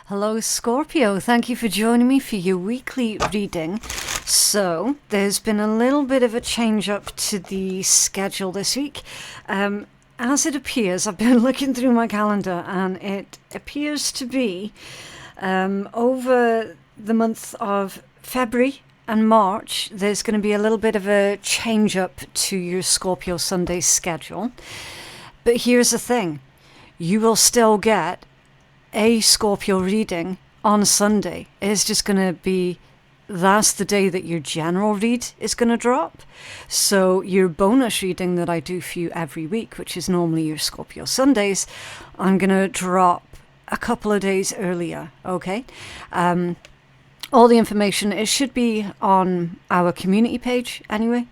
Hello, Scorpio. Thank you for joining me for your weekly reading. So, there's been a little bit of a change up to the schedule this week. As it appears, I've been looking through my calendar and it appears to be over the month of February and March, there's going to be a little bit of a change up to your Scorpio Sunday schedule. But here's the thing. You will still get a Scorpio reading on Sunday. It's just going to be, that's the day that your general read is going to drop. So your bonus reading that I do for you every week, which is normally your Scorpio Sundays, I'm going to drop a couple of days earlier, okay? All the information, it should be on our community page anyway.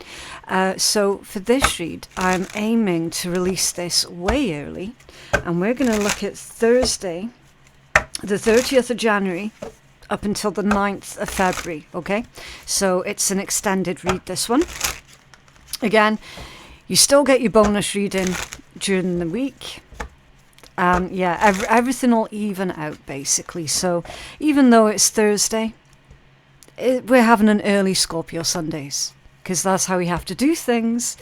So for this read, I'm aiming to release this way early. And we're going to look at Thursday, the 30th of January, up until the 9th of February, okay? So it's an extended read, this one. Again, you still get your bonus reading during the week. Everything will even out, basically. So even though it's Thursday, we're having an early Scorpio Sundays, because that's how we have to do things,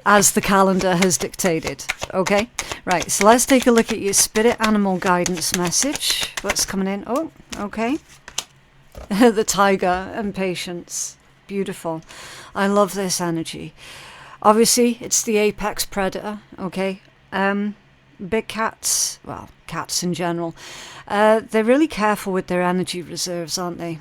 as the calendar has dictated. Okay, right, so let's take a look at your spirit animal guidance message. What's coming in? Oh, okay. The tiger and patience. Beautiful. I love this energy. Obviously, it's the apex predator, okay? Big cats, well, cats in general, they're really careful with their energy reserves, aren't they?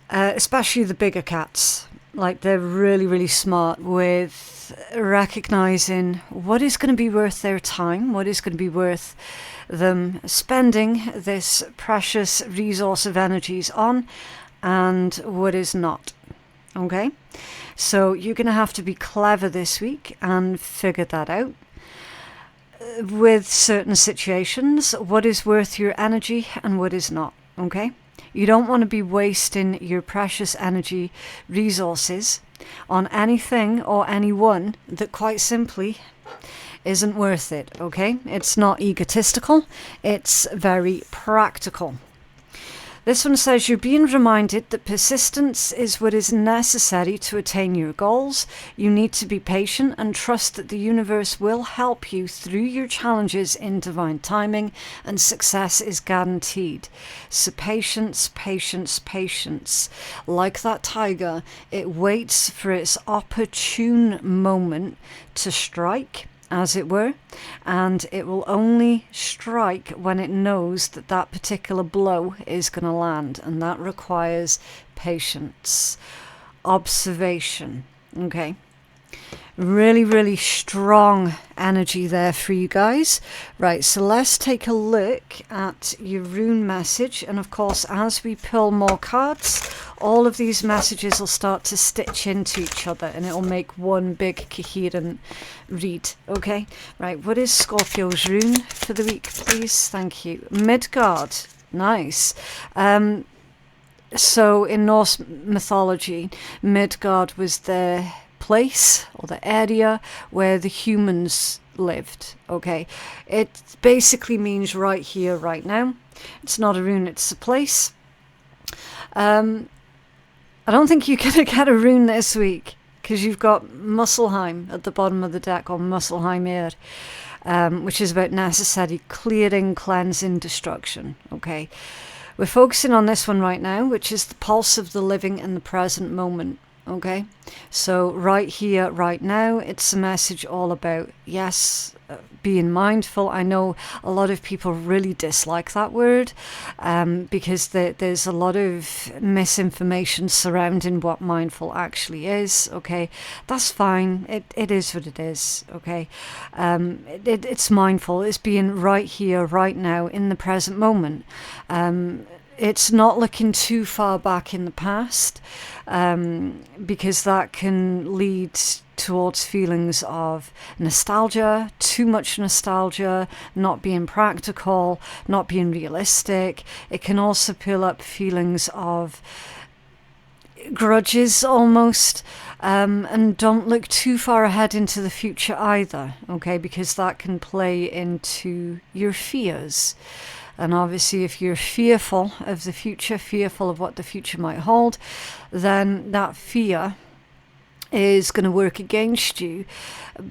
Especially the bigger cats. Like, they're really, really smart with recognizing what is going to be worth their time, what is going to be worth them spending this precious resource of energies on, and what is not. Okay? So you're going to have to be clever this week and figure that out. With certain situations, what is worth your energy and what is not. Okay? You don't want to be wasting your precious energy resources on anything or anyone that quite simply isn't worth it, okay? It's not egotistical, it's very practical. This one says you're being reminded that persistence is what is necessary to attain your goals. You need to be patient and trust that the universe will help you through your challenges in divine timing, and success is guaranteed. So patience, patience, patience. Like that tiger, it waits for its opportune moment to strike, as it were, and it will only strike when it knows that that particular blow is going to land, and that requires patience, observation. Okay, really, really strong energy there for you guys. Right, so let's take a look at your rune message, and of course, as we pull more cards, all of these messages will start to stitch into each other, and it'll make one big coherent read. Okay, right, what is Scorpio's rune for the week, please? Thank you. Midgard. Nice. So in Norse mythology, Midgard was the place or the area where the humans lived. Okay, it basically means right here, right now. It's not a rune, it's a place. I don't think you're going to get a rune this week, because you've got Muspelheim at the bottom of the deck, or Muspelheimir, which is about necessary clearing, cleansing, destruction. Okay, we're focusing on this one right now, which is the pulse of the living in the present moment. Okay, so right here, right now, it's a message all about, yes, being mindful. I know a lot of people really dislike that word, because there's a lot of misinformation surrounding what mindful actually is. Okay, that's fine. It is what it is. Okay, it's mindful. It's being right here, right now, in the present moment. It's not looking too far back in the past, because that can lead towards feelings of nostalgia, too much nostalgia, not being practical, not being realistic. It can also pull up feelings of grudges almost, and don't look too far ahead into the future either, okay, because that can play into your fears. And obviously, if you're fearful of the future, fearful of what the future might hold, then that fear is going to work against you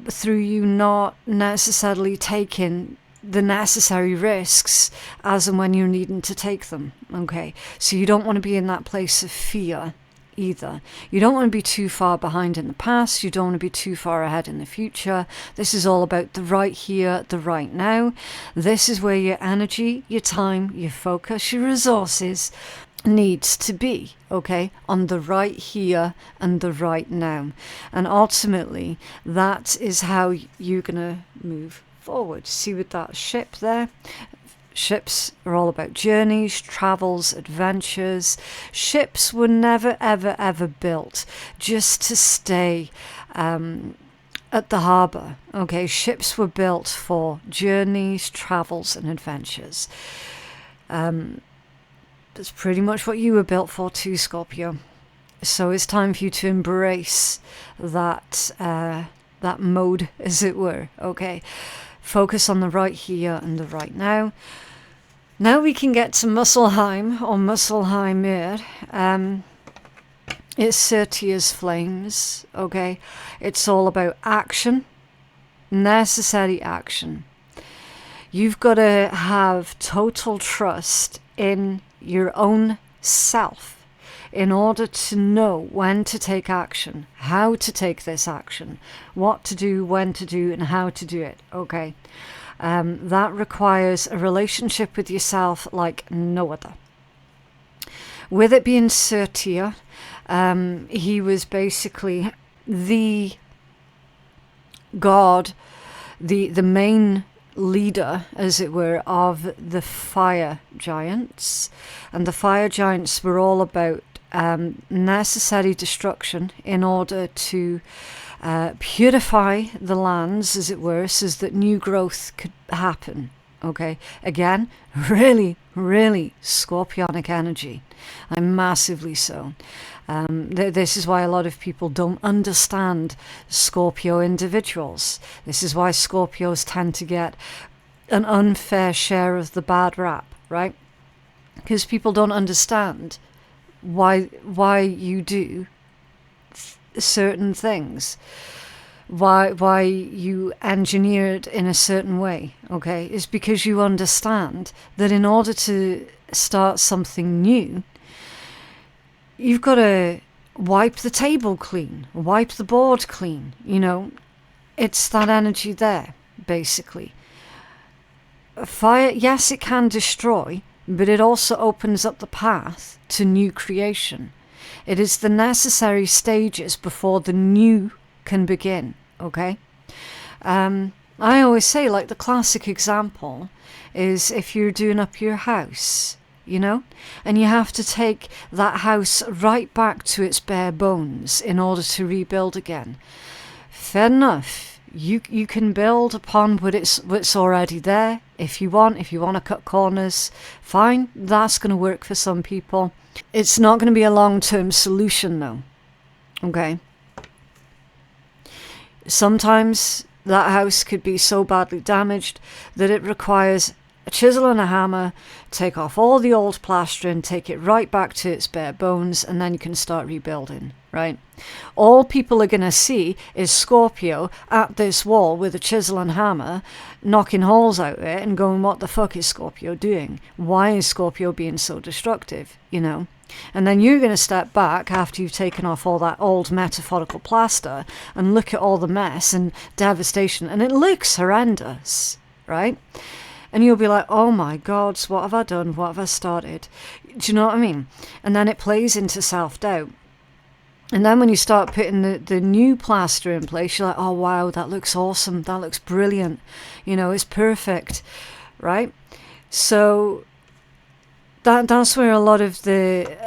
through you not necessarily taking the necessary risks as and when you're needing to take them. Okay, so you don't want to be in that place of fear either. You don't want to be too far behind in the past. You don't want to be too far ahead in the future. This is all about the right here, the right now. This is where your energy, your time, your focus, your resources needs to be, okay, on the right here and the right now. And ultimately, that is how you're going to move forward. See with that ship there? Ships are all about journeys, travels, adventures. Ships were never, ever, ever built just to stay at the harbour. Okay, ships were built for journeys, travels, and adventures. That's pretty much what you were built for too, Scorpio. So it's time for you to embrace that mode, as it were. Okay, focus on the right here and the right now. Now we can get to Muspelheim or Muspelheimir. It's Surtia's flames. Okay, it's all about action, necessary action. You've got to have total trust in your own self in order to know when to take action, how to take this action, what to do, when to do, and how to do it. Okay, that requires a relationship with yourself like no other. With it being Surtia, he was basically the god, the main leader, as it were, of the fire giants. And the fire giants were all about necessary destruction in order to purify the lands, as it were, so that new growth could happen. Okay, again, really, really scorpionic energy. I'm massively so. This is why a lot of people don't understand Scorpio individuals. This is why Scorpios tend to get an unfair share of the bad rap, right? Because people don't understand why you do certain things. Why you engineer it in a certain way, okay, is because you understand that in order to start something new, you've got to wipe the table clean, wipe the board clean, you know. It's that energy there, basically. Fire, yes, it can destroy, but it also opens up the path to new creation. It is the necessary stages before the new can begin. Okay, I always say, like, the classic example is if you're doing up your house, you know, and you have to take that house right back to its bare bones in order to rebuild again. Fair enough, you can build upon what's already there if you want to cut corners, fine, that's going to work for some people. It's not going to be a long-term solution though, okay? Sometimes that house could be so badly damaged that it requires a chisel and a hammer, take off all the old plastering, take it right back to its bare bones, and then you can start rebuilding, right? All people are going to see is Scorpio at this wall with a chisel and hammer, knocking holes out of it and going, what the fuck is Scorpio doing? Why is Scorpio being so destructive, you know? And then you're going to step back after you've taken off all that old metaphorical plaster and look at all the mess and devastation, and it looks horrendous, right? And you'll be like, oh my God, what have I done? What have I started? Do you know what I mean? And then it plays into self-doubt. And then when you start putting the new plaster in place, you're like, oh wow, that looks awesome. That looks brilliant. You know, it's perfect, right? So that's where a lot of the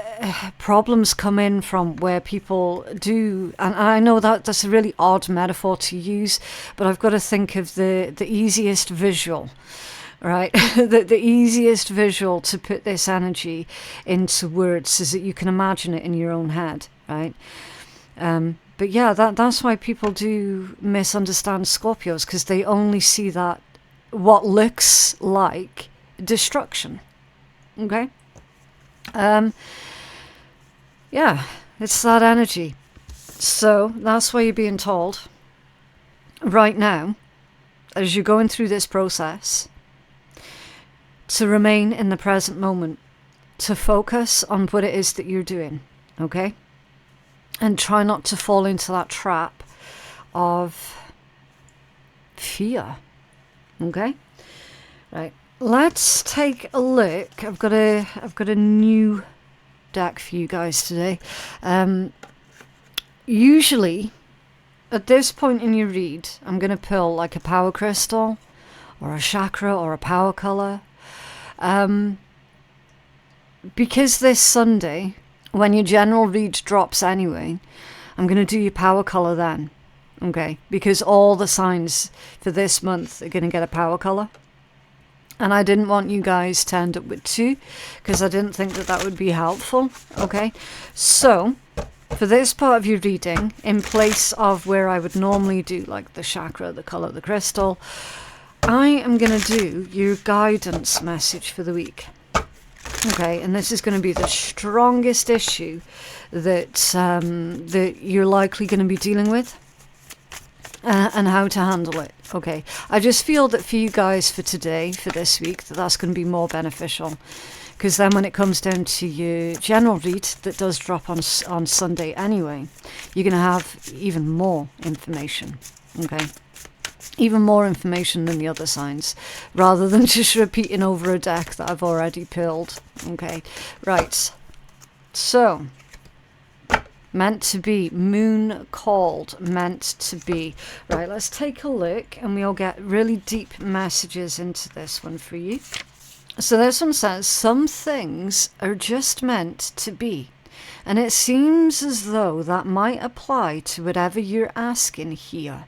problems come in from, where people do, and I know that's a really odd metaphor to use, but I've got to think of the easiest visual, right? the easiest visual to put this energy into words is that you can imagine it in your own head, right? But yeah, that's why people do misunderstand Scorpios, because they only see that what looks like destruction. Okay? Yeah, it's that energy. So that's why you're being told right now, as you're going through this process, to remain in the present moment, to focus on what it is that you're doing, okay? And try not to fall into that trap of fear, okay? Right, let's take a look. I've got a new deck for you guys today. Usually, at this point in your read, I'm going to pull like a power crystal, or a chakra, or a power color. Because this Sunday, when your general read drops anyway, I'm going to do your power color then. Okay? Because all the signs for this month are going to get a power color. And I didn't want you guys to end up with 2, because I didn't think that would be helpful. Okay? So, for this part of your reading, in place of where I would normally do like the chakra, the color, the crystal, I am going to do your guidance message for the week. Okay, and this is going to be the strongest issue that that you're likely going to be dealing with, and how to handle it. Okay, I just feel that for you guys for today, for this week, that's going to be more beneficial, because then when it comes down to your general read that does drop on Sunday anyway, you're going to have even more information. Okay. Even more information than the other signs, rather than just repeating over a deck that I've already pulled. Okay, right. So, meant to be, moon called, meant to be. Right, let's take a look, and we'll get really deep messages into this one for you. So this one says, some things are just meant to be. And it seems as though that might apply to whatever you're asking here.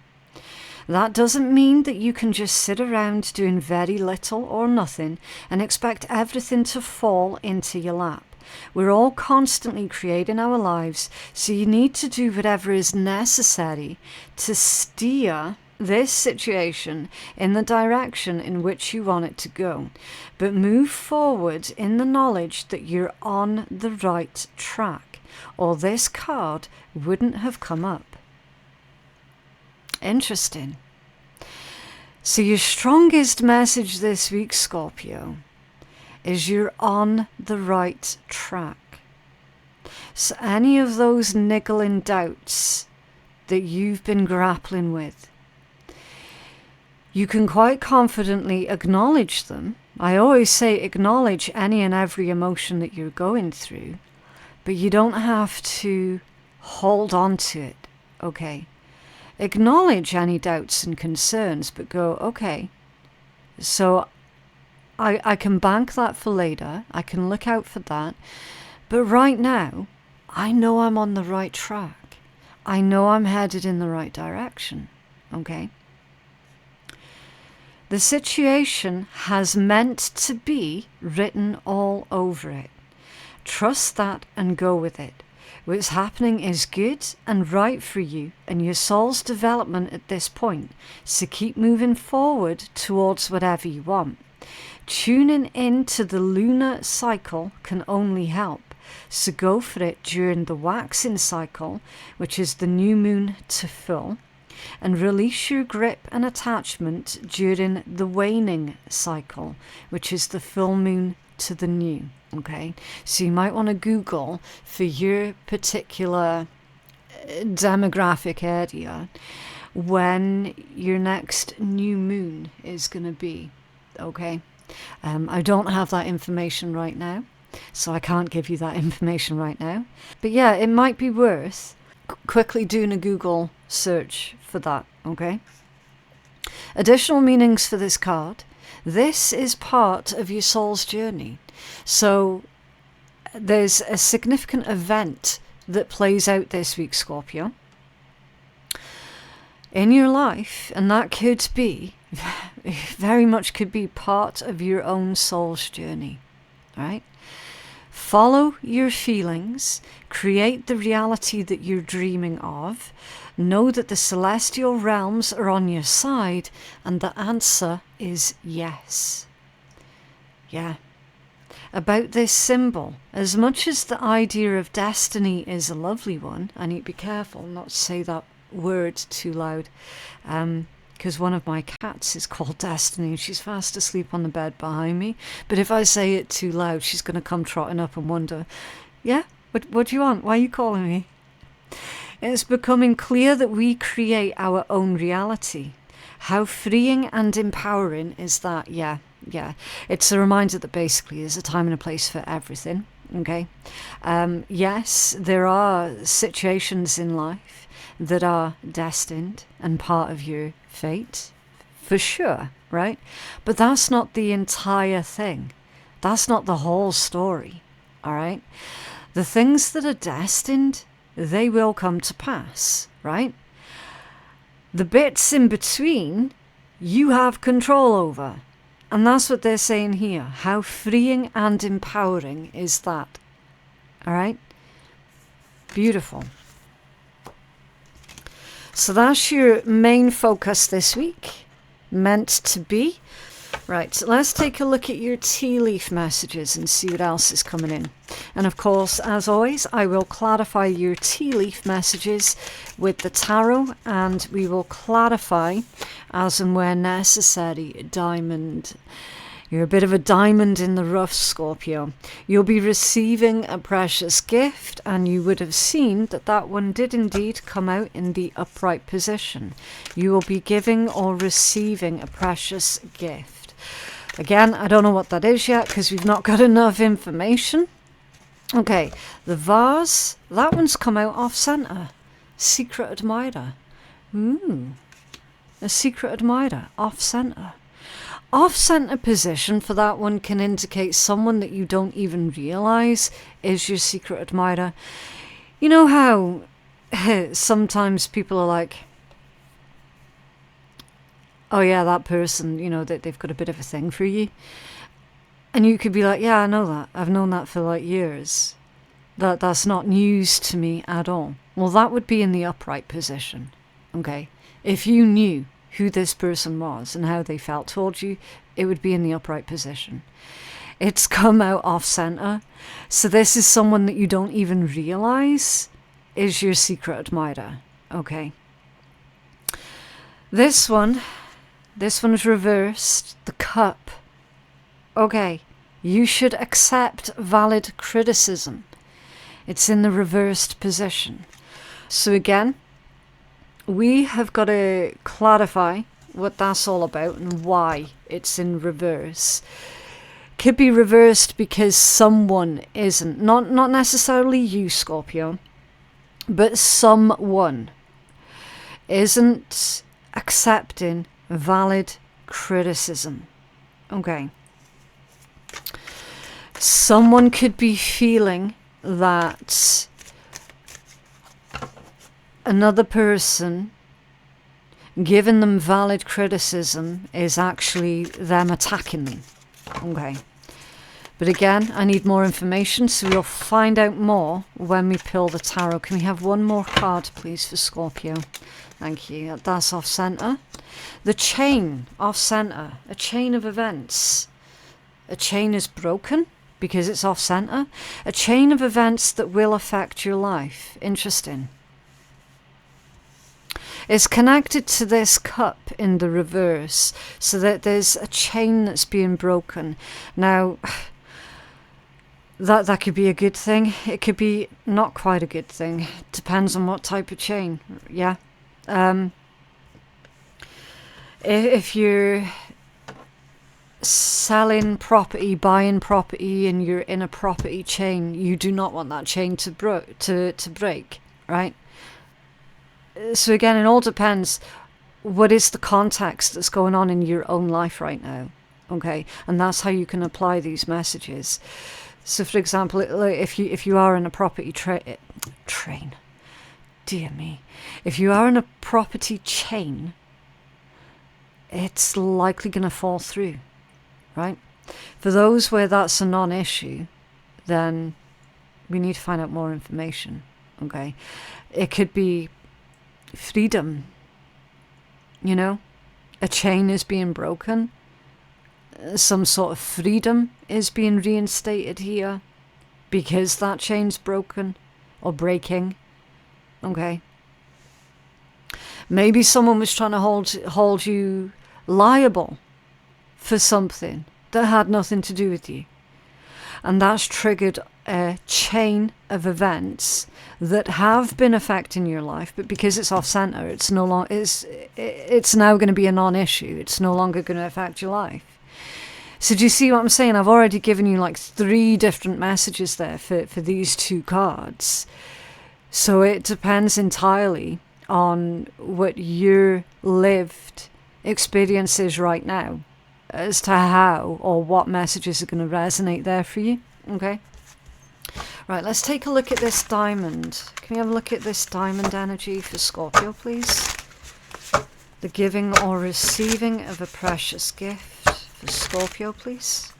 That doesn't mean that you can just sit around doing very little or nothing and expect everything to fall into your lap. We're all constantly creating our lives, so you need to do whatever is necessary to steer this situation in the direction in which you want it to go. But move forward in the knowledge that you're on the right track, or this card wouldn't have come up. Interesting. So your strongest message this week, Scorpio, is you're on the right track. So any of those niggling doubts that you've been grappling with, you can quite confidently acknowledge them. I always say acknowledge any and every emotion that you're going through, but you don't have to hold on to it, okay? Acknowledge any doubts and concerns, but go, okay, so I can bank that for later. I can look out for that. But right now, I know I'm on the right track. I know I'm headed in the right direction, okay? The situation has meant to be written all over it. Trust that and go with it. What's happening is good and right for you and your soul's development at this point, so keep moving forward towards whatever you want. Tuning into the lunar cycle can only help, so go for it during the waxing cycle, which is the new moon to full, and release your grip and attachment during the waning cycle, which is the full moon to the new. Okay, so you might want to Google for your particular demographic area when your next new moon is going to be. Okay, I don't have that information right now, so I can't give you that information right now. But yeah, it might be worth quickly doing a Google search for that. Okay. Additional meanings for this card. This is part of your soul's journey. So there's a significant event that plays out this week, Scorpio, in your life, and that could be, very much could be part of your own soul's journey, right? Follow your feelings, create the reality that you're dreaming of, know that the celestial realms are on your side, and the answer is yes. Yeah. About this symbol, as much as the idea of destiny is a lovely one, I need to be careful not to say that word too loud, because one of my cats is called Destiny and she's fast asleep on the bed behind me. But if I say it too loud, she's going to come trotting up and wonder, yeah, what do you want? Why are you calling me? It's becoming clear that we create our own reality. How freeing and empowering is that? Yeah. It's a reminder that basically there's a time and a place for everything. Okay. Yes, there are situations in life that are destined and part of your fate, for sure, right? But that's not the entire thing. That's not the whole story, all right? The things that are destined, they will come to pass, right? The bits in between, you have control over. And that's what they're saying here. How freeing and empowering is that? All right? Beautiful. So that's your main focus this week. Meant to be. Right, so let's take a look at your tea leaf messages and see what else is coming in. And of course, as always, I will clarify your tea leaf messages with the tarot, and we will clarify as and where necessary. Diamond. You're a bit of a diamond in the rough, Scorpio. You'll be receiving a precious gift, and you would have seen that that one did indeed come out in the upright position. You will be giving or receiving a precious gift. Again, I don't know what that is yet because we've not got enough information. Okay, the vase, that one's come out off center. Secret admirer. A secret admirer, off center. Off center position for that one can indicate someone that you don't even realize is your secret admirer. You know how sometimes people are like, oh yeah, that person, you know, that they've got a bit of a thing for you. And you could be like, yeah, I know that. I've known that for like years. That's not news to me at all. Well, that would be in the upright position, okay? If you knew who this person was and how they felt towards you, it would be in the upright position. It's come out off center. So this is someone that you don't even realize is your secret admirer, okay? This one's reversed, the cup. Okay, you should accept valid criticism. It's in the reversed position. So again, we have got to clarify what that's all about and why it's in reverse. Could be reversed because someone isn't, not necessarily you, Scorpio, but someone isn't accepting valid criticism. Okay. Someone could be feeling that another person giving them valid criticism is actually them attacking them. Okay. But again, I need more information, so we'll find out more when we pull the tarot. Can we have one more card, please, for Scorpio? Thank you. That's off center. The chain, off center. A chain of events. A chain is broken because it's off center. A chain of events that will affect your life. Interesting. It's connected to this cup in the reverse, so that there's a chain that's being broken. Now, that could be a good thing. It could be not quite a good thing. Depends on what type of chain. Yeah. If you're selling property, buying property, and you're in a property chain, you do not want that chain to break, right? So again, it all depends. What is the context that's going on in your own life right now? Okay, and that's how you can apply these messages. So, for example, if you are in a property train, dear me, if you are in a property chain, it's likely going to fall through, right? For those where that's a non-issue, then we need to find out more information. Okay, it could be freedom. You know, a chain is being broken. some sort of freedom is being reinstated here because that chain's broken or breaking. Okay. Maybe someone was trying to hold you liable for something that had nothing to do with you. And that's triggered a chain of events that have been affecting your life, but because it's off center, it's now going to be a non-issue. It's no longer going to affect your life. So do you see what I'm saying? I've already given you like 3 different messages there for these 2 cards. So it depends entirely on what your lived experience is right now as to how or what messages are going to resonate there for you. Okay. Right, let's take a look at this diamond. Can we have a look at this diamond energy for Scorpio, please? The giving or receiving of a precious gift for Scorpio, please.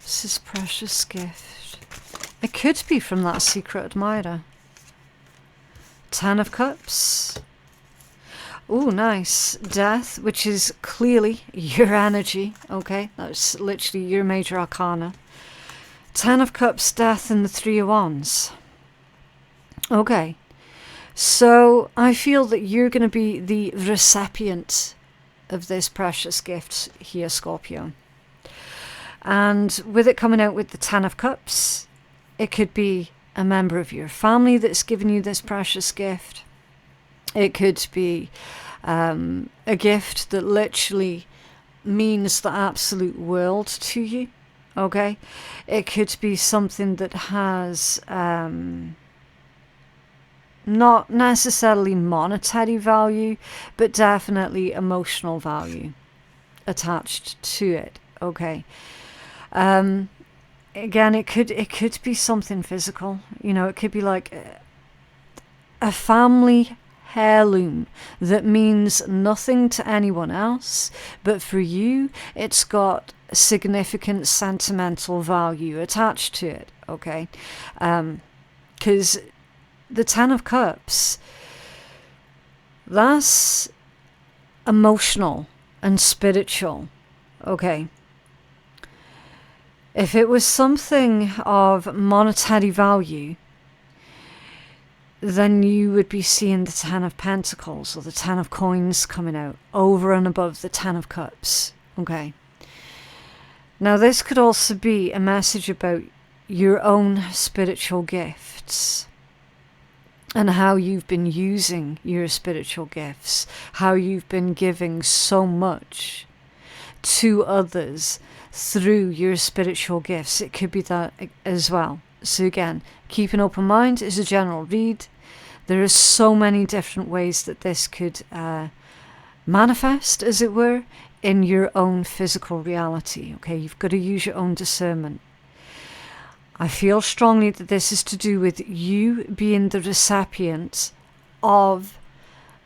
This is precious gift. It could be from that secret admirer. 10 of Cups. Oh, nice. Death, which is clearly your energy. Okay, that's literally your major arcana. 10 of Cups, Death, and the 3 of Wands. Okay, so I feel that you're going to be the recipient of this precious gift here, Scorpio. And with it coming out with the 10 of Cups, it could be a member of your family that's given you this precious gift. It could be a gift that literally means the absolute world to you. Okay? It could be something that has not necessarily monetary value, but definitely emotional value attached to it. Okay? Again, it could be something physical. You know, it could be like a family heirloom that means nothing to anyone else, but for you, it's got significant sentimental value attached to it. Okay, because the 10 of Cups, that's emotional and spiritual. Okay. If it was something of monetary value, then you would be seeing the 10 of Pentacles or the 10 of Coins coming out over and above the 10 of Cups. Okay. Now this could also be a message about your own spiritual gifts and how you've been using your spiritual gifts, how you've been giving so much to others through your spiritual gifts. It could be that as well. So again, keep an open mind. It's a general read. There are so many different ways that this could manifest, as it were, in your own physical reality. Okay, you've got to use your own discernment. I feel strongly that this is to do with you being the recipient of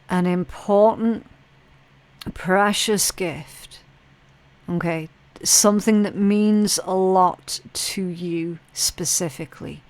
an important, precious gift. Okay, something that means a lot to you specifically.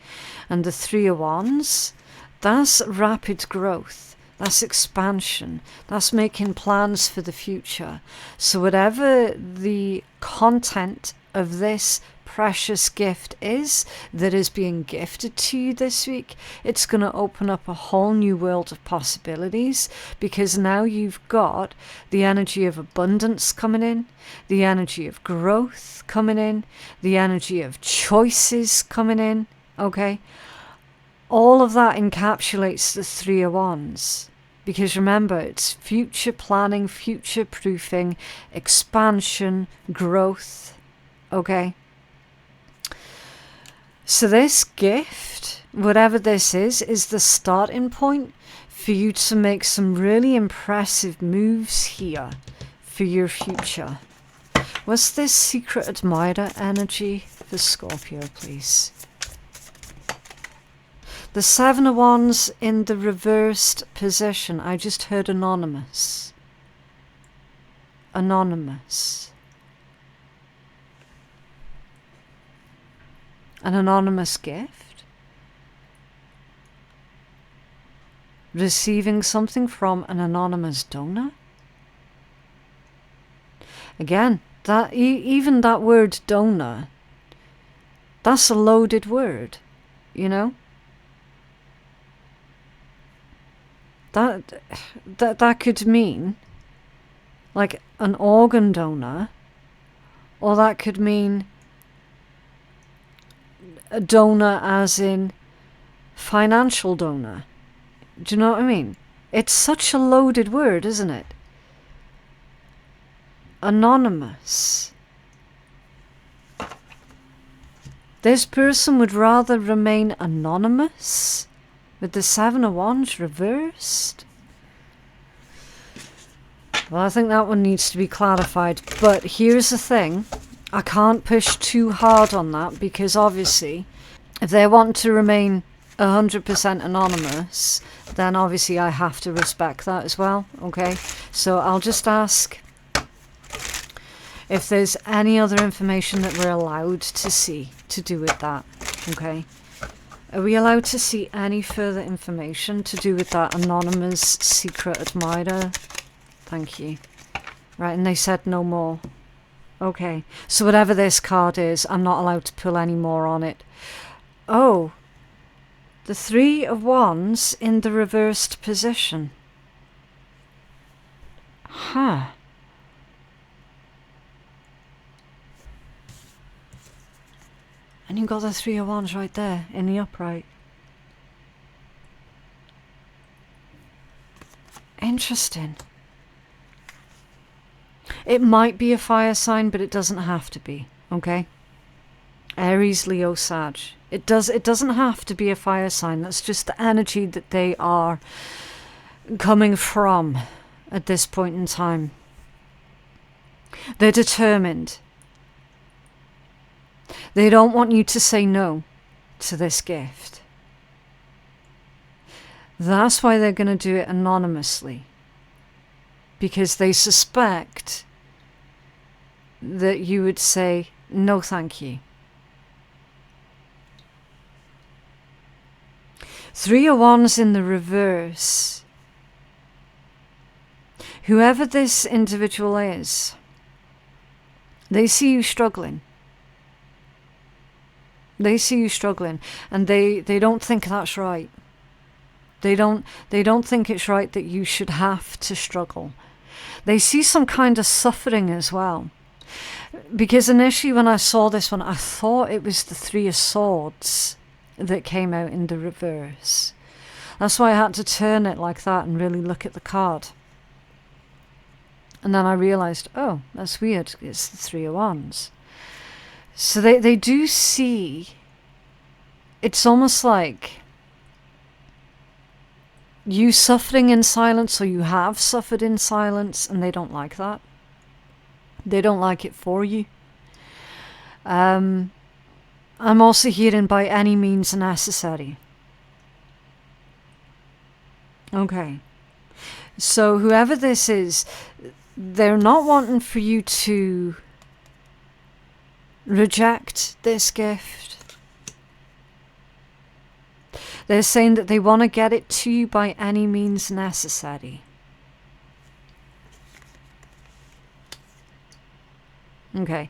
And the 3 of Wands, that's rapid growth, that's expansion, that's making plans for the future. So whatever the content of this precious gift is that is being gifted to you this week, it's going to open up a whole new world of possibilities, because now you've got the energy of abundance coming in, the energy of growth coming in, the energy of choices coming in. Okay, all of that encapsulates the 3 of Wands, because remember, it's future planning, future proofing, expansion, growth. Okay, so this gift, whatever this is the starting point for you to make some really impressive moves here for your future. What's this secret admirer energy for Scorpio, please? The 7 of Wands in the reversed position. I just heard anonymous. Anonymous. An anonymous gift? receiving something from an anonymous donor. Again, that even that word donor, that's a loaded word, you know? That could mean like an organ donor, or that could mean a donor as in financial donor. Do you know what I mean? It's such a loaded word, isn't it? Anonymous. This person would rather remain anonymous with the Seven of Wands reversed. Well, I think that one needs to be clarified. But here's the thing. I can't push too hard on that because obviously if they want to remain 100% anonymous, then obviously I have to respect that as well. Okay, so I'll just ask if there's any other information that we're allowed to see to do with that. Okay, are we allowed to see any further information to do with that anonymous secret admirer? Thank you. Right, and they said no more. Okay, so whatever this card is, I'm not allowed to pull any more on it. Oh, the Three of Wands in the reversed position. Huh. And you've got the Three of Wands right there in the upright. Interesting. It might be a fire sign, but it doesn't have to be, okay? Aries, Leo, Sag. It doesn't have to be a fire sign. That's just the energy that they are coming from at this point in time. They're determined. They don't want you to say no to this gift. That's why they're going to do it anonymously. Because they suspect that you would say, no thank you. Three of Wands in the reverse. Whoever this individual is, they see you struggling. They see you struggling, and they don't think that's right. They don't think it's right that you should have to struggle. They see some kind of suffering as well. Because initially when I saw this one, I thought it was the Three of Swords that came out in the reverse. That's why I had to turn it like that and really look at the card. And then I realised, oh, that's weird. It's the Three of Wands. So they do see, it's almost like you suffering in silence, or you have suffered in silence, and they don't like that. They don't like it for you. I'm also hearing by any means necessary. Okay. So whoever this is, they're not wanting for you to reject this gift. They're saying that they want to get it to you by any means necessary. Okay.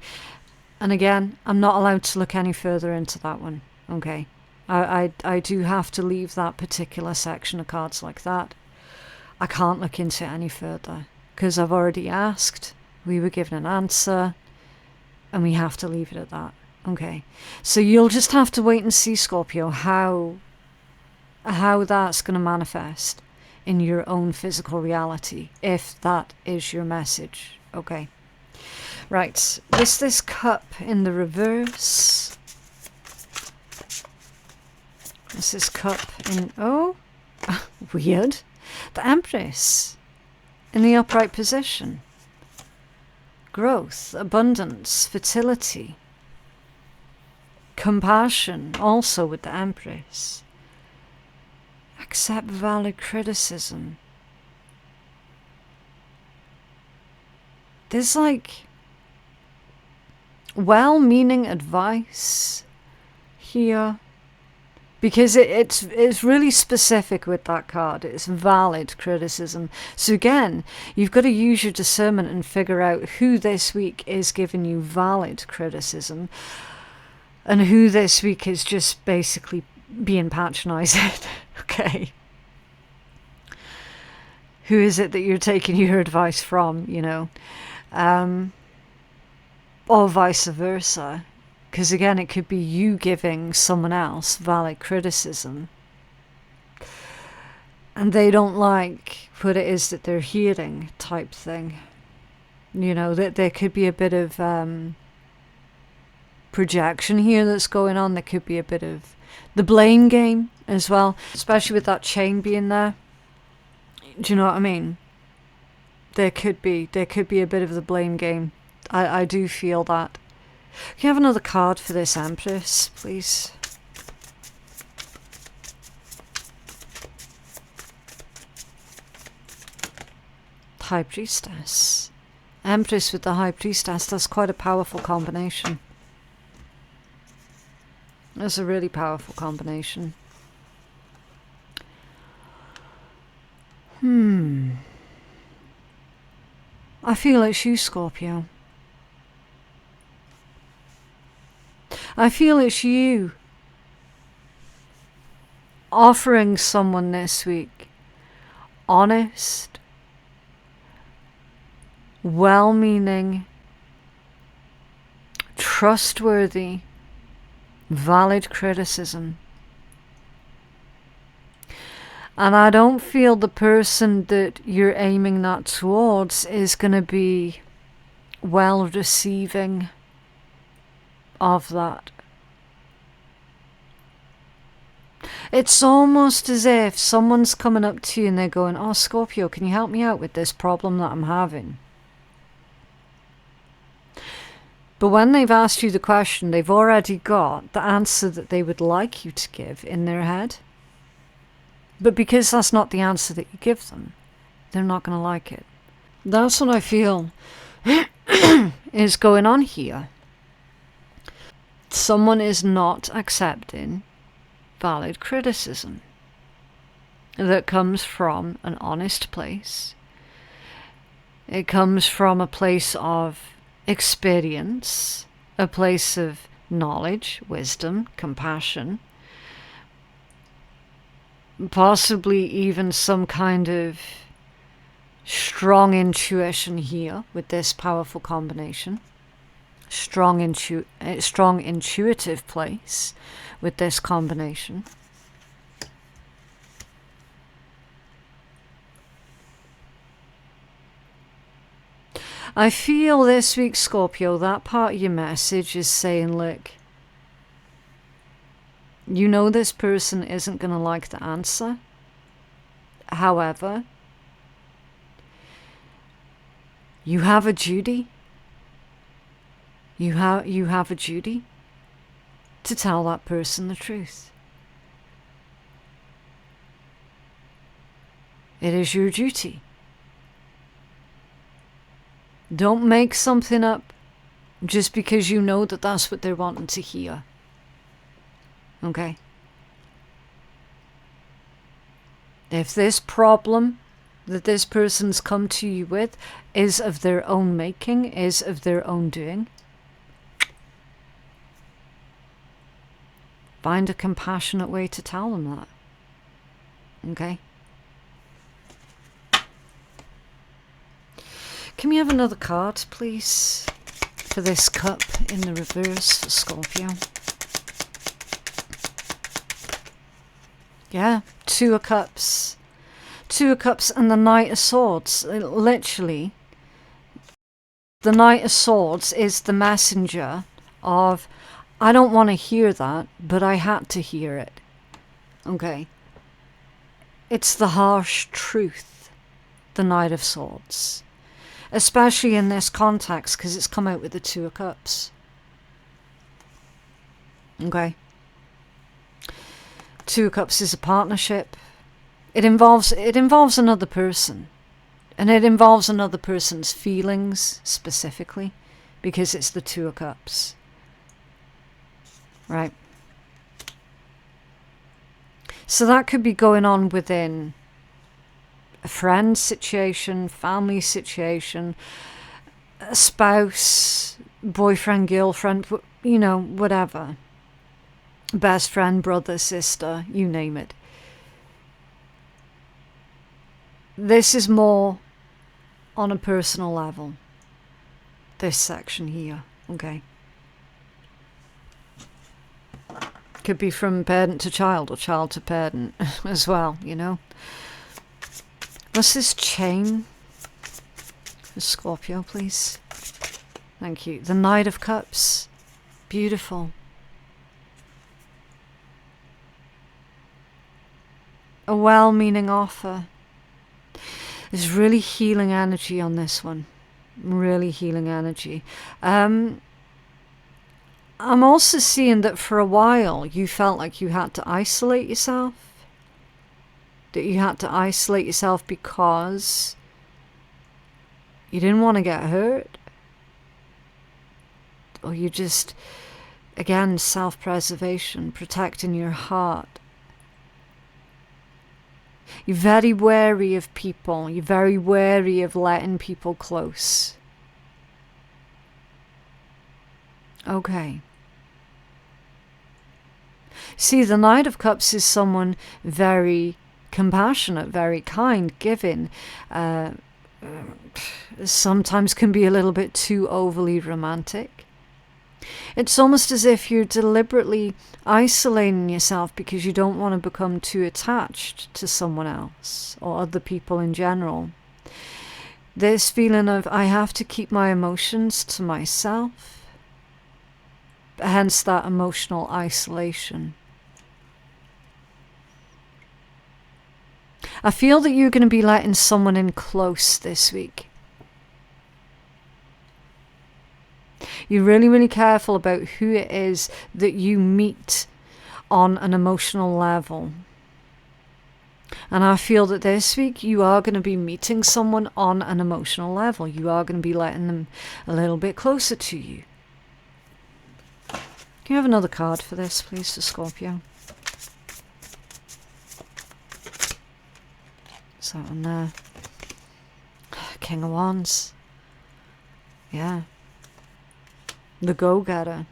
And again, I'm not allowed to look any further into that one. Okay. I do have to leave that particular section of cards like that. I can't look into it any further because I've already asked. We were given an answer. And we have to leave it at that. Okay. So you'll just have to wait and see, Scorpio, how that's going to manifest in your own physical reality, if that is your message. Okay. Right. This cup in the reverse. This cup in... Oh, weird. The Empress in the upright position. Growth, abundance, fertility, compassion, also with the Empress. Accept valid criticism. There's like well-meaning advice here. Because it's really specific with that card. It's valid criticism. So again, you've got to use your discernment and figure out who this week is giving you valid criticism and who this week is just basically being patronizing. Okay. Who is it that you're taking your advice from, you know? Or vice versa. Because again, it could be you giving someone else valid criticism and they don't like what it is that they're hearing, type thing. You know, that there could be a bit of projection here that's going on. There could be a bit of the blame game as well, especially with that chain being there. Do you know what I mean? There could be a bit of the blame game. I do feel that. Can you have another card for this Empress, please? High Priestess. Empress with the High Priestess. That's quite a powerful combination. That's a really powerful combination. I feel it's you, Scorpio. I feel it's you offering someone this week honest, well-meaning, trustworthy, valid criticism. And I don't feel the person that you're aiming that towards is going to be well receiving of that. It's almost as if someone's coming up to you and they're going, "Oh, Scorpio, can you help me out with this problem that I'm having?" But when they've asked you the question, they've already got the answer that they would like you to give in their head. But because that's not the answer that you give them, they're not going to like it. That's what I feel is going on here. Someone is not accepting valid criticism that comes from an honest place. It comes from a place of experience, a place of knowledge, wisdom, compassion, possibly even some kind of strong intuition here with this powerful combination. Strong intuitive place with this combination. I feel this week, Scorpio, that part of your message is saying, look, you know this person isn't going to like the answer. However, you have a duty. You have a duty to tell that person the truth. It is your duty. Don't make something up just because you know that that's what they're wanting to hear. Okay? If this problem that this person's come to you with is of their own making, is of their own doing, find a compassionate way to tell them that. Okay? Can we have another card, please, for this cup in the reverse for Scorpio? Yeah, Two of Cups. Two of Cups and the Knight of Swords. Literally, the Knight of Swords is the messenger of, I don't want to hear that, but I had to hear it. Okay? It's the harsh truth, the Knight of Swords. Especially in this context, because it's come out with the Two of Cups. Okay? Two of Cups is a partnership. It involves another person. And it involves another person's feelings, specifically, because it's the Two of Cups. Right? So that could be going on within a friend situation, family situation, a spouse, boyfriend, girlfriend, you know, whatever. Best friend, brother, sister, you name it. This is more on a personal level, this section here, okay? Could be from parent to child or child to parent as well, you know? What's this chain for Scorpio, please? Thank you. The Knight of Cups. Beautiful. A well-meaning offer. There's really healing energy on this one. Really healing energy. I'm also seeing that for a while you felt like you had to isolate yourself. That you had to isolate yourself because you didn't want to get hurt. Or you just, again, self-preservation, protecting your heart. You're very wary of people. You're very wary of letting people close. Okay. See, the Knight of Cups is someone very compassionate, very kind, giving. Sometimes can be a little bit too overly romantic. It's almost as if you're deliberately isolating yourself because you don't want to become too attached to someone else or other people in general. This feeling of, I have to keep my emotions to myself, hence that emotional isolation. I feel that you're going to be letting someone in close this week. You're really, really careful about who it is that you meet on an emotional level. And I feel that this week you are going to be meeting someone on an emotional level. You are going to be letting them a little bit closer to you. Can you have another card for this, please, for Scorpio? Is that one there? King of Wands. Yeah. The go-getter,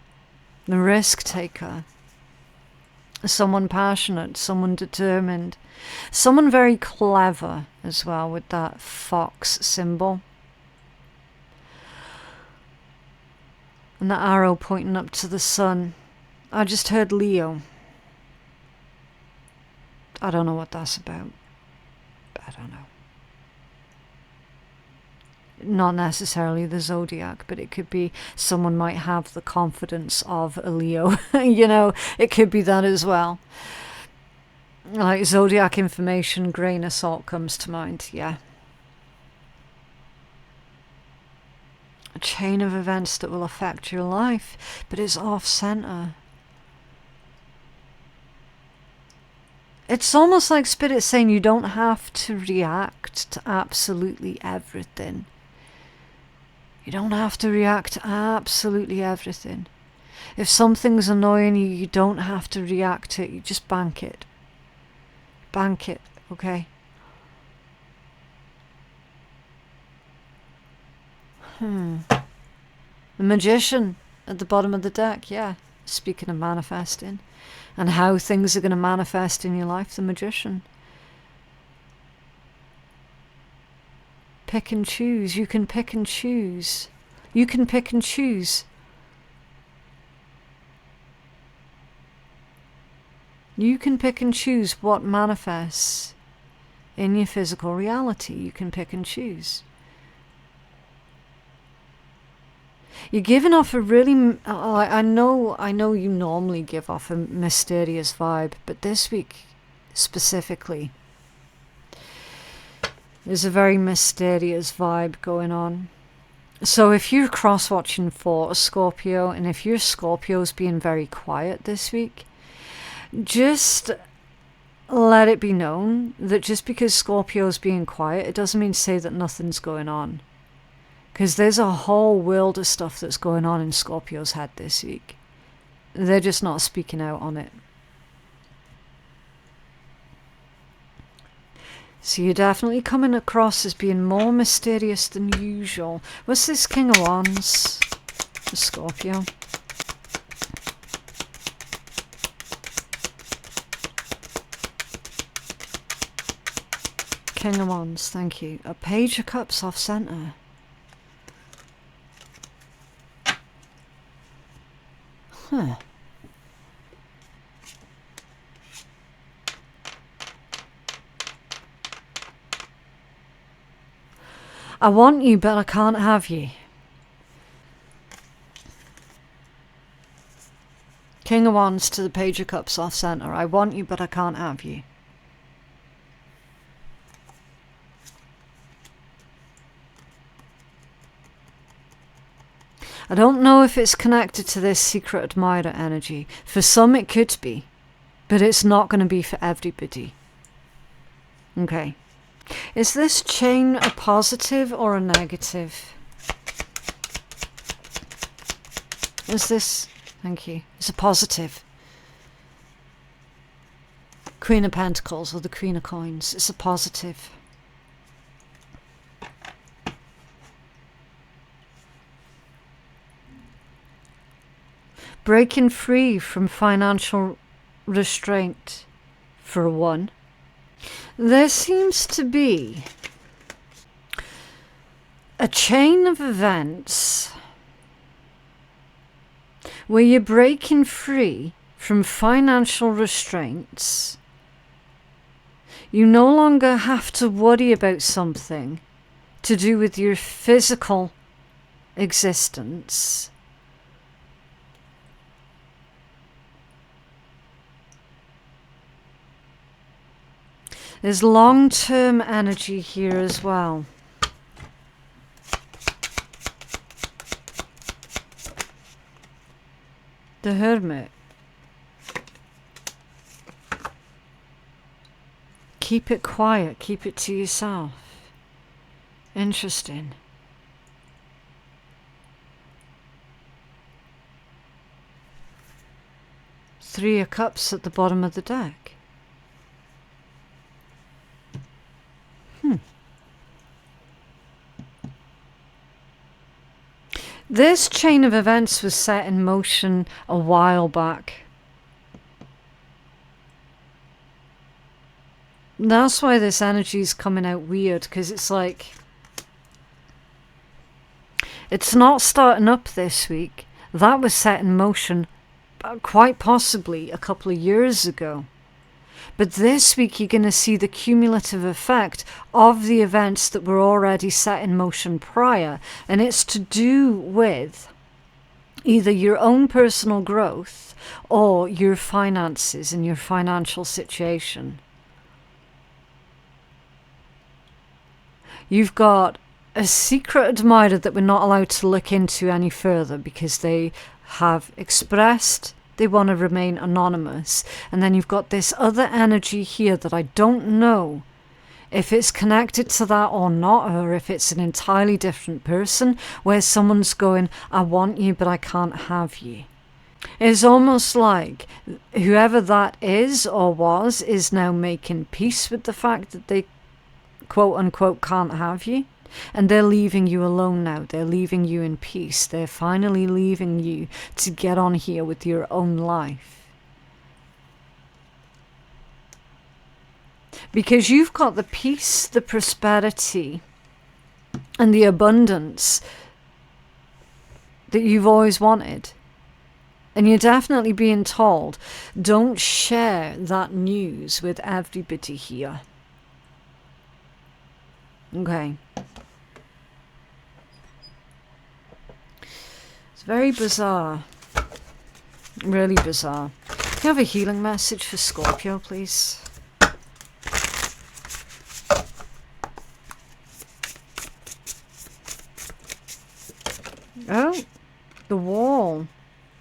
the risk-taker, someone passionate, someone determined, someone very clever as well with that fox symbol. And the arrow pointing up to the sun. I just heard Leo. I don't know what that's about. I don't know. Not necessarily the zodiac, but it could be someone might have the confidence of a Leo. You know, it could be that as well. Like zodiac information, grain of salt comes to mind, yeah. A chain of events that will affect your life, but it's off-center. It's almost like Spirit saying you don't have to react to absolutely everything. You don't have to react to absolutely everything. If something's annoying you, you don't have to react to it. You just bank it. Bank it, okay? The Magician at the bottom of the deck, yeah. Speaking of manifesting and how things are going to manifest in your life, the Magician. Pick and choose. You can pick and choose. You can pick and choose. You can pick and choose what manifests in your physical reality. You can pick and choose. You're giving off a really... I know you normally give off a mysterious vibe, but this week specifically, there's a very mysterious vibe going on. So if you're cross-watching for a Scorpio, and if your Scorpio's being very quiet this week, just let it be known that just because Scorpio's being quiet, it doesn't mean to say that nothing's going on. Because there's a whole world of stuff that's going on in Scorpio's head this week. They're just not speaking out on it. So you're definitely coming across as being more mysterious than usual. What's this King of Wands for Scorpio? King of Wands, thank you. A Page of Cups off centre. Huh. I want you, but I can't have you. King of Wands to the Page of Cups off centre. I want you, but I can't have you. I don't know if it's connected to this secret admirer energy. For some it could be, but it's not going to be for everybody. Okay. Is this chain a positive or a negative? Is this... Thank you. It's a positive. Queen of Pentacles or the Queen of Coins. It's a positive. Breaking free from financial restraint for one. There seems to be a chain of events where you're breaking free from financial restraints. You no longer have to worry about something to do with your physical existence. There's long-term energy here as well. The Hermit. Keep it quiet. Keep it to yourself. Interesting. Three of Cups at the bottom of the deck. This chain of events was set in motion a while back. That's why this energy is coming out weird, because it's like... It's not starting up this week. That was set in motion quite possibly a couple of years ago. But this week you're going to see the cumulative effect of the events that were already set in motion prior. And it's to do with either your own personal growth or your finances and your financial situation. You've got a secret admirer that we're not allowed to look into any further because they have expressed they want to remain anonymous. And then you've got this other energy here that I don't know if it's connected to that or not, or if it's an entirely different person where someone's going, I want you, but I can't have you. It's almost like whoever that is or was is now making peace with the fact that they quote unquote can't have you. And they're leaving you alone now. They're leaving you in peace. They're finally leaving you to get on here with your own life. Because you've got the peace, the prosperity, and the abundance that you've always wanted. And you're definitely being told, don't share that news with everybody here. Okay. Very bizarre. Really bizarre. Can you have a healing message for Scorpio, please? Oh, the Wall.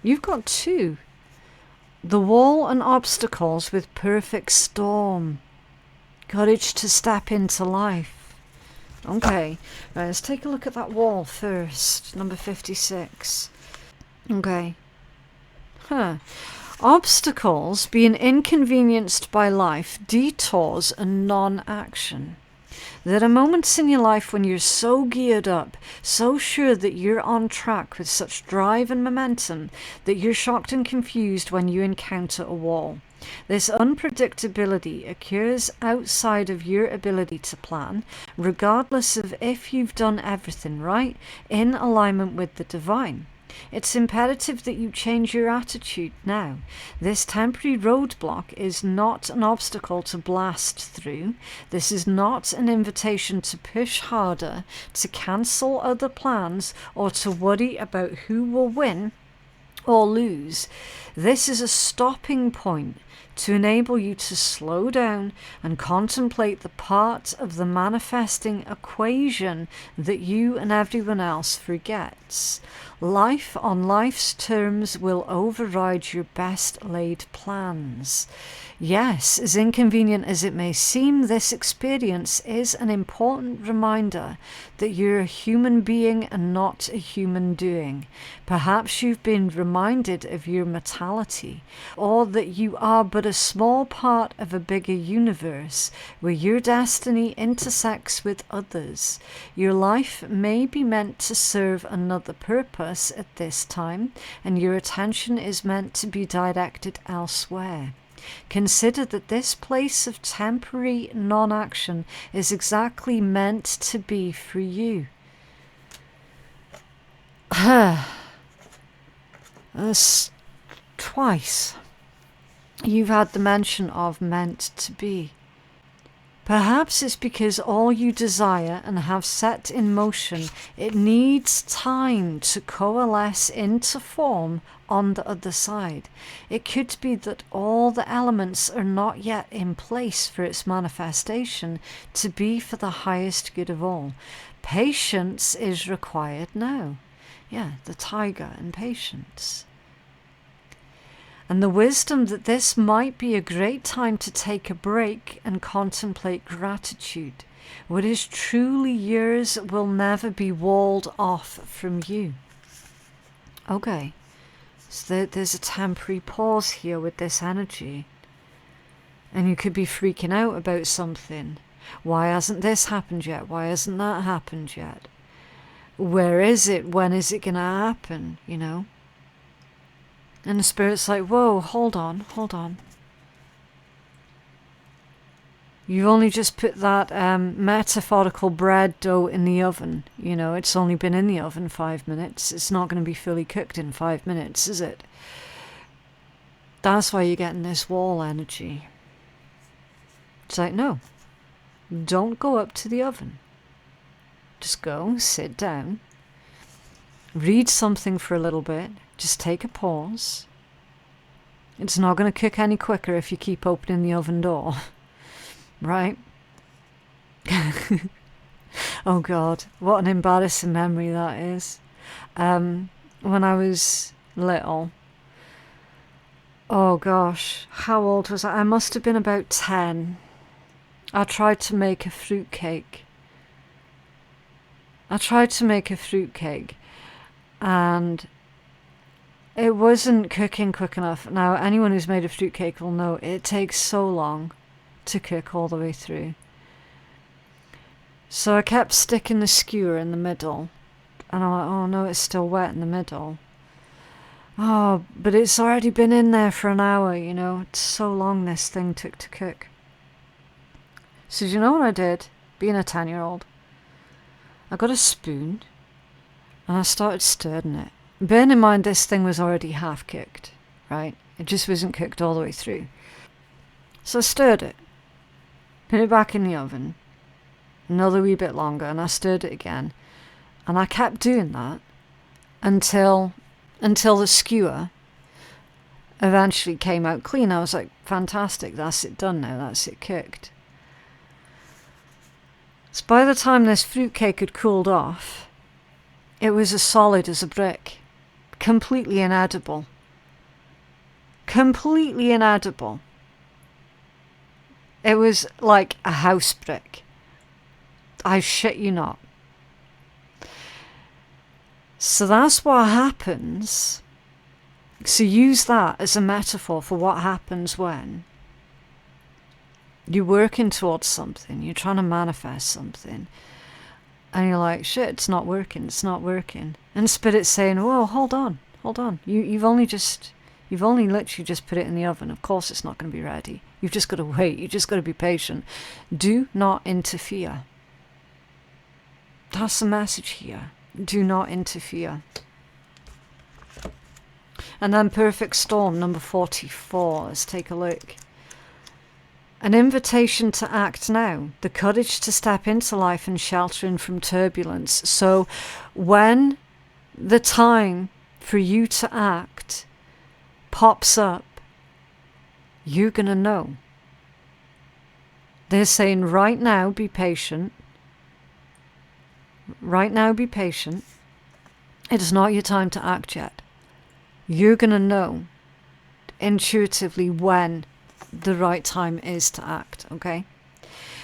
You've got two. The Wall and obstacles with perfect storm. Courage to step into life. Okay, right, let's take a look at that Wall first. Number 56. Okay. Obstacles, being inconvenienced by life, detours, and non-action. There are moments in your life when you're so geared up, so sure that you're on track with such drive and momentum, that you're shocked and confused when you encounter a wall. This unpredictability occurs outside of your ability to plan, regardless of if you've done everything right, in alignment with the divine. It's imperative that you change your attitude now. This temporary roadblock is not an obstacle to blast through. This is not an invitation to push harder, to cancel other plans, or to worry about who will win or lose. This is a stopping point to enable you to slow down and contemplate the part of the manifesting equation that you and everyone else forgets. Life on life's terms will override your best laid plans. Yes, as inconvenient as it may seem, this experience is an important reminder that you're a human being and not a human doing. Perhaps you've been reminded of your mortality, or that you are but a small part of a bigger universe where your destiny intersects with others. Your life may be meant to serve another purpose at this time, and your attention is meant to be directed elsewhere. Consider that this place of temporary non-action is exactly meant to be for you. Twice you've had the mention of meant to be. Perhaps it's because all you desire and have set in motion, it needs time to coalesce into form on the other side. It could be that all the elements are not yet in place for its manifestation to be for the highest good of all. Patience is required now. Yeah, the tiger and patience. And the wisdom that this might be a great time to take a break and contemplate gratitude. What is truly yours will never be walled off from you. Okay, so there's a temporary pause here with this energy. And you could be freaking out about something. Why hasn't this happened yet? Why hasn't that happened yet? Where is it? When is it going to happen? You know? And the Spirit's like, whoa, hold on. You've only just put that metaphorical bread dough in the oven. You know, it's only been in the oven 5 minutes. It's not going to be fully cooked in 5 minutes, is it? That's why you're getting this wall energy. It's like, no, don't go up to the oven. Just go, sit down, read something for a little bit. Just take a pause. It's not going to cook any quicker if you keep opening the oven door. Right? Oh God, what an embarrassing memory that is. When I was little, oh gosh, how old was I? I must have been about 10. I tried to make a fruitcake. And it wasn't cooking quick enough. Now, anyone who's made a fruitcake will know it takes so long to cook all the way through. So I kept sticking the skewer in the middle. And I'm like, oh no, it's still wet in the middle. Oh, but it's already been in there for an hour, you know. It's so long this thing took to cook. So do you know what I did, being a 10-year-old? I got a spoon and I started stirring it. Bearing in mind this thing was already half cooked, right? It just wasn't cooked all the way through. So I stirred it, put it back in the oven, another wee bit longer, and I stirred it again. And I kept doing that until the skewer eventually came out clean. I was like, fantastic, that's it done now, that's it cooked. So by the time this fruitcake had cooled off, it was as solid as a brick. Completely inedible. It was like a house brick. I shit you not. So that's what happens So use that as a metaphor for what happens when you're working towards something, you're trying to manifest something, and you're like, shit, it's not working. And Spirit's saying, whoa, hold on. You've only literally just put it in the oven. Of course it's not going to be ready. You've just got to wait. You've just got to be patient. Do not interfere. That's the message here. Do not interfere. And then Perfect Storm, number 44. Let's take a look. An invitation to act now. The courage to step into life and sheltering from turbulence. So when the time for you to act pops up, you're going to know. They're saying right now, be patient. Right now, be patient. It is not your time to act yet. You're going to know intuitively when the right time is to act, okay?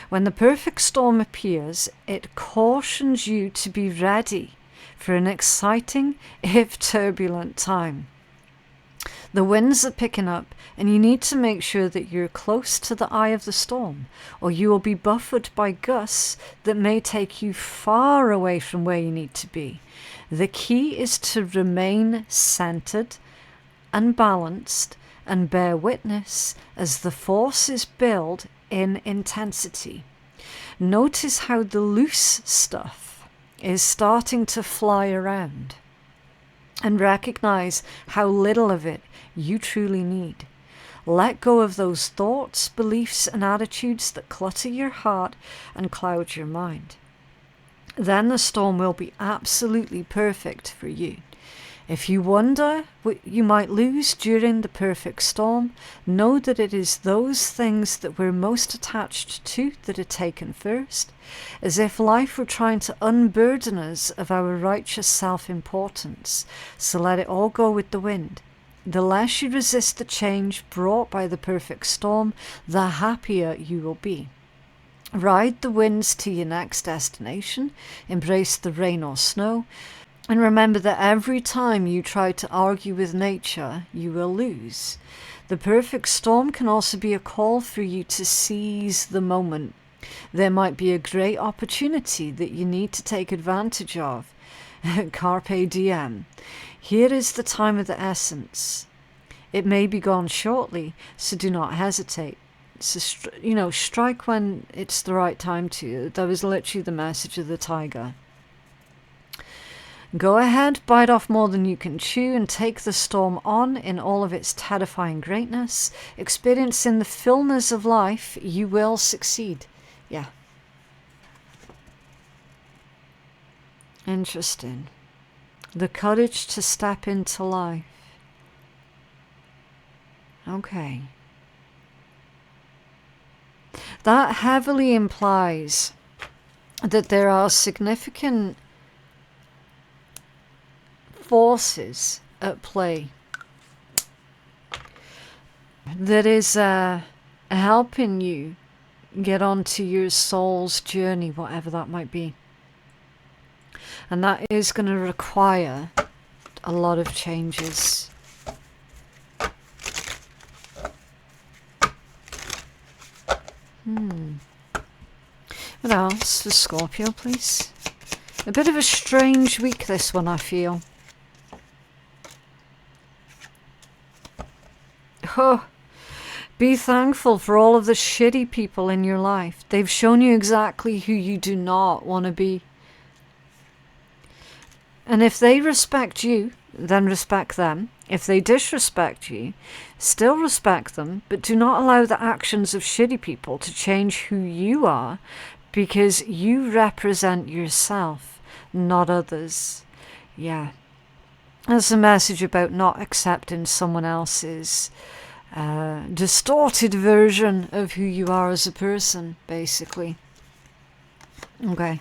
When the perfect storm appears, it cautions you to be ready for an exciting, if turbulent time. The winds are picking up, and you need to make sure that you're close to the eye of the storm, or you will be buffered by gusts that may take you far away from where you need to be. The key is to remain centered and balanced and bear witness as the forces build in intensity. Notice how the loose stuff is starting to fly around, and recognize how little of it you truly need. Let go of those thoughts, beliefs, and attitudes that clutter your heart and cloud your mind. Then the storm will be absolutely perfect for you. If you wonder what you might lose during the perfect storm, know that it is those things that we're most attached to that are taken first, as if life were trying to unburden us of our righteous self-importance. So let it all go with the wind. The less you resist the change brought by the perfect storm, the happier you will be. Ride the winds to your next destination, embrace the rain or snow, and remember that every time you try to argue with nature, you will lose. The perfect storm can also be a call for you to seize the moment. There might be a great opportunity that you need to take advantage of. Carpe diem. Here is the time of the essence. It may be gone shortly, so do not hesitate. So, strike when it's the right time to. That was literally the message of the tiger. Go ahead, bite off more than you can chew, and take the storm on in all of its terrifying greatness. Experiencing the fullness of life, you will succeed. Yeah. Interesting. The courage to step into life. Okay. That heavily implies that there are significant forces at play that is helping you get onto your soul's journey, whatever that might be. And that is going to require a lot of changes. What else for Scorpio, please? A bit of a strange week, this one, I feel. Oh, be thankful for all of the shitty people in your life. They've shown you exactly who you do not want to be. And if they respect you, then respect them. If they disrespect you, still respect them, but do not allow the actions of shitty people to change who you are, because you represent yourself, not others. Yeah. That's a message about not accepting someone else's distorted version of who you are as a person, basically. Okay.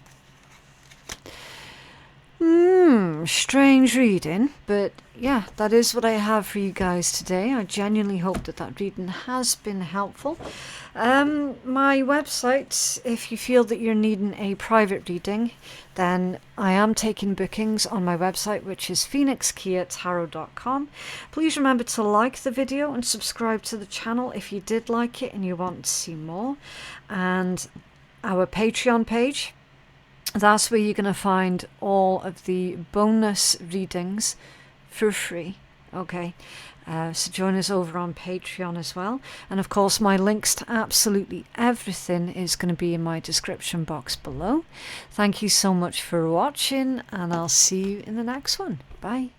Strange reading, but yeah, that is what I have for you guys today. I genuinely hope that reading has been helpful. My website, if you feel that you're needing a private reading, then I am taking bookings on my website, which is phoenixkeiatarot.com. Please remember to like the video and subscribe to the channel if you did like it and you want to see more. And our Patreon page, that's where you're going to find all of the bonus readings for free. Okay, so join us over on Patreon as well. And of course, my links to absolutely everything is going to be in my description box below. Thank you so much for watching, and I'll see you in the next one. Bye.